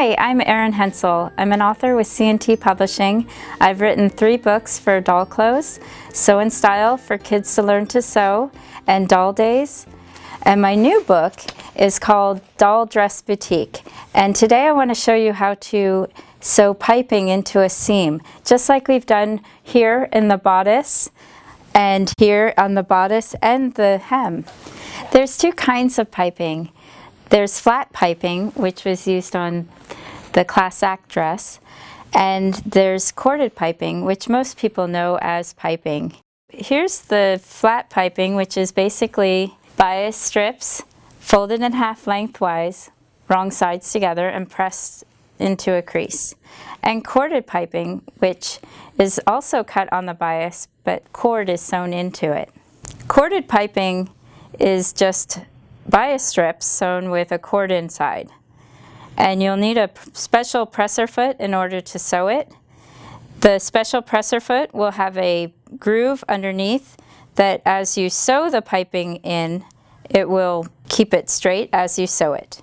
Hi, I'm Erin Hentzel. I'm an author with C&T Publishing. I've written 3 books for doll clothes, Sew in Style for Kids to Learn to Sew, and Doll Days. And my new book is called Doll Dress Boutique. And today I want to show you how to sew piping into a seam, just like we've done here in the bodice and here on the bodice and the hem. There's 2 kinds of piping. There's flat piping, which was used on the class act dress, and there's corded piping, which most people know as piping. Here's the flat piping, which is basically bias strips folded in half lengthwise, wrong sides together, and pressed into a crease. And corded piping, which is also cut on the bias, but cord is sewn into it. Corded piping is just bias strips sewn with a cord inside. And you'll need a special presser foot in order to sew it. The special presser foot will have a groove underneath that as you sew the piping in, it will keep it straight as you sew it.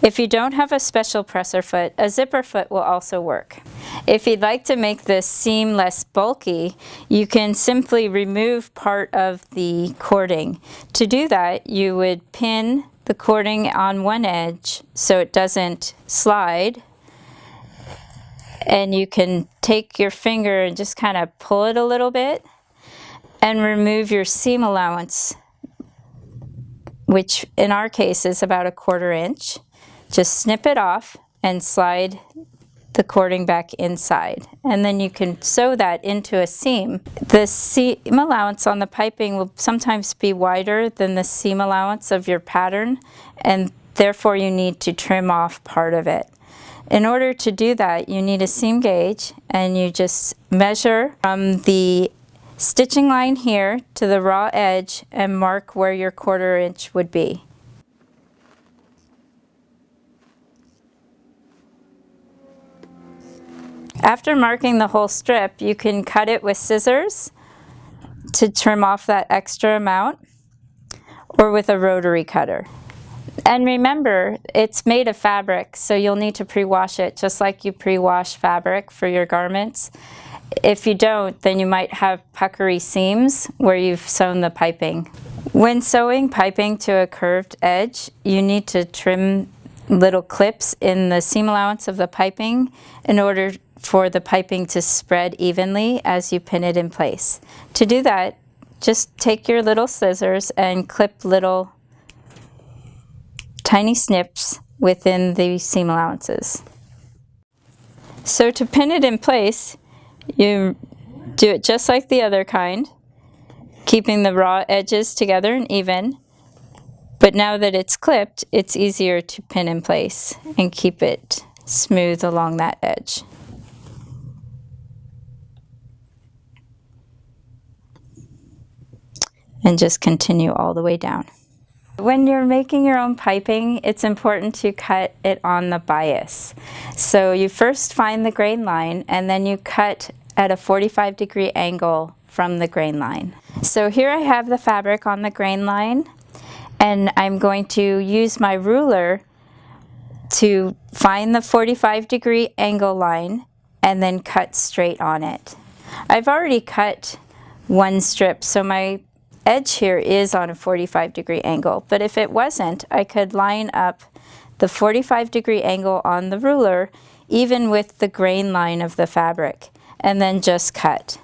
If you don't have a special presser foot, a zipper foot will also work. If you'd like to make this seam less bulky, you can simply remove part of the cording. To do that, you would pin the cording on one edge so it doesn't slide, and you can take your finger and just kind of pull it a little bit and remove your seam allowance, which in our case is about 1/4 inch. Just snip it off and slide the cording back inside, and then you can sew that into a seam. The seam allowance on the piping will sometimes be wider than the seam allowance of your pattern, and therefore you need to trim off part of it. In order to do that, you need a seam gauge, and you just measure from the stitching line here to the raw edge and mark where your 1/4 inch would be. After marking the whole strip, you can cut it with scissors to trim off that extra amount, or with a rotary cutter. And remember, it's made of fabric, so you'll need to pre-wash it just like you pre-wash fabric for your garments. If you don't, then you might have puckery seams where you've sewn the piping. When sewing piping to a curved edge, you need to trim little clips in the seam allowance of the piping in order for the piping to spread evenly as you pin it in place. To do that, just take your little scissors and clip little tiny snips within the seam allowances. So to pin it in place, you do it just like the other kind, keeping the raw edges together and even, but now that it's clipped, it's easier to pin in place and keep it smooth along that edge. And just continue all the way down. When you're making your own piping, it's important to cut it on the bias. So you first find the grain line, and then you cut at a 45-degree angle from the grain line. So here I have the fabric on the grain line, and I'm going to use my ruler to find the 45-degree angle line and then cut straight on it. I've already cut one strip, so my edge here is on a 45-degree angle, but if it wasn't, I could line up the 45-degree angle on the ruler even with the grain line of the fabric, and then just cut.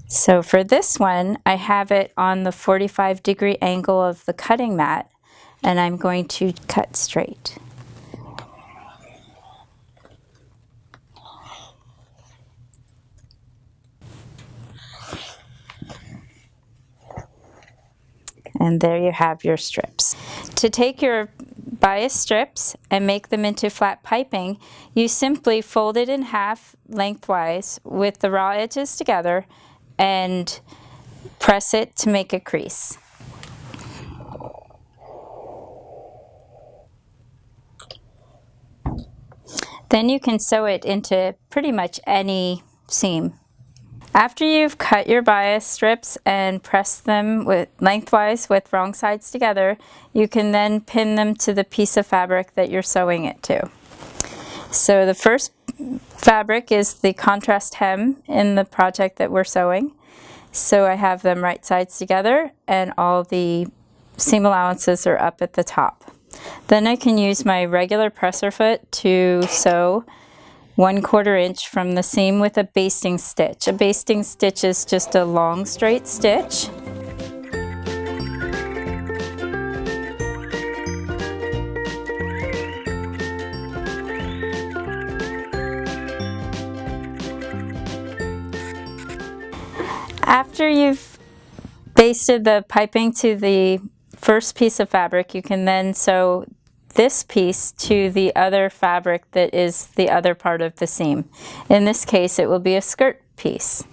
So for this one, I have it on the 45-degree angle of the cutting mat, and I'm going to cut straight. And there you have your strips. To take your bias strips and make them into flat piping, you simply fold it in half lengthwise with the raw edges together and press it to make a crease. Then you can sew it into pretty much any seam. After you've cut your bias strips and pressed them lengthwise with wrong sides together, you can then pin them to the piece of fabric that you're sewing it to. So the first fabric is the contrast hem in the project that we're sewing. So I have them right sides together and all the seam allowances are up at the top. Then I can use my regular presser foot to sew 1/4 inch from the seam with a basting stitch. A basting stitch is just a long straight stitch. After you've basted the piping to the first piece of fabric, you can then sew this piece to the other fabric that is the other part of the seam. In this case, it will be a skirt piece.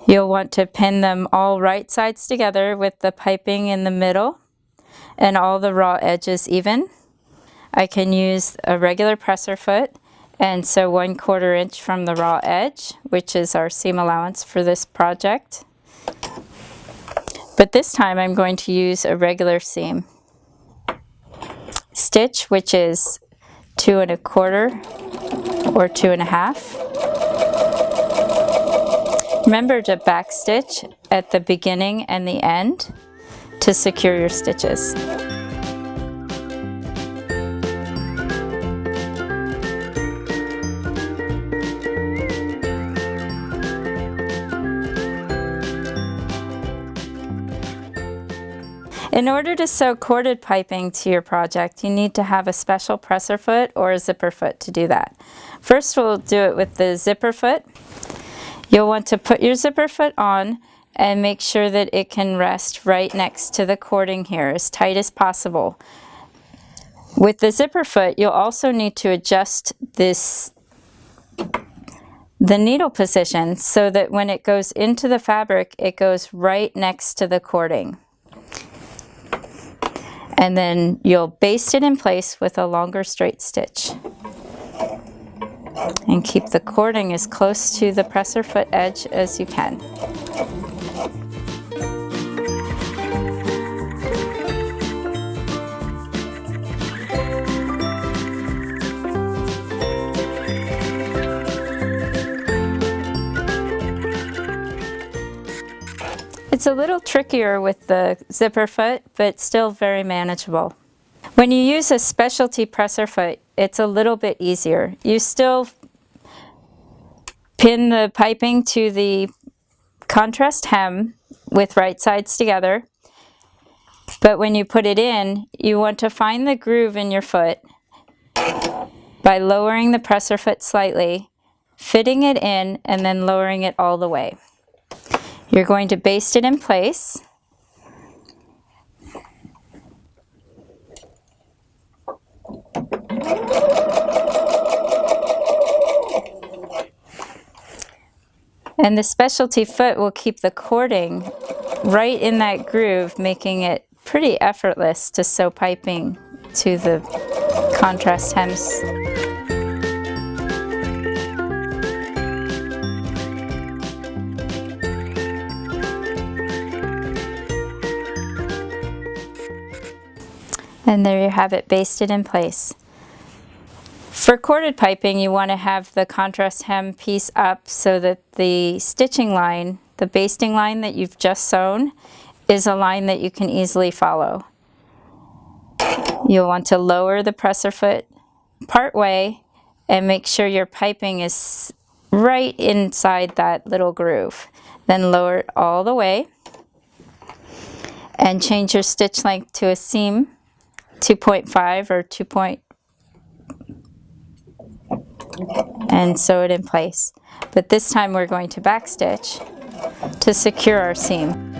You'll want to pin them all right sides together with the piping in the middle and all the raw edges even. I can use a regular presser foot and sew 1/4 inch from the raw edge, which is our seam allowance for this project. But this time I'm going to use a regular seam stitch, which is 2 1/4 or 2 1/2. Remember to back stitch at the beginning and the end to secure your stitches. In order to sew corded piping to your project, you need to have a special presser foot or a zipper foot to do that. First, we'll do it with the zipper foot. You'll want to put your zipper foot on and make sure that it can rest right next to the cording here, as tight as possible. With the zipper foot, you'll also need to adjust the needle position so that when it goes into the fabric, it goes right next to the cording. And then you'll baste it in place with a longer straight stitch. And keep the cording as close to the presser foot edge as you can. It's a little trickier with the zipper foot, but still very manageable. When you use a specialty presser foot, it's a little bit easier. You still pin the piping to the contrast hem with right sides together, but when you put it in, you want to find the groove in your foot by lowering the presser foot slightly, fitting it in, and then lowering it all the way. You're going to baste it in place. And the specialty foot will keep the cording right in that groove, making it pretty effortless to sew piping to the contrast hems. And there you have it, basted in place. For corded piping, you want to have the contrast hem piece up so that the stitching line, the basting line that you've just sewn, is a line that you can easily follow. You'll want to lower the presser foot part way and make sure your piping is right inside that little groove. Then lower it all the way and change your stitch length to a seam 2.5 or 2. And sew it in place. But this time we're going to backstitch to secure our seam.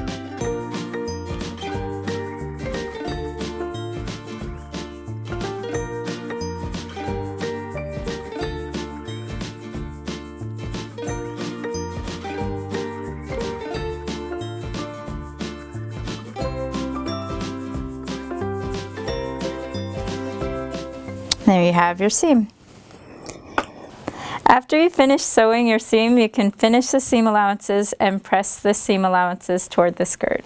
There you have your seam. After you finish sewing your seam, you can finish the seam allowances and press the seam allowances toward the skirt.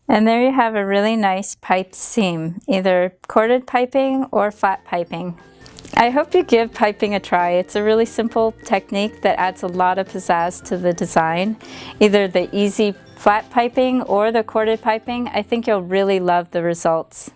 And there you have a really nice piped seam, either corded piping or flat piping. I hope you give piping a try. It's a really simple technique that adds a lot of pizzazz to the design. Either the easy flat piping or the corded piping. I think you'll really love the results.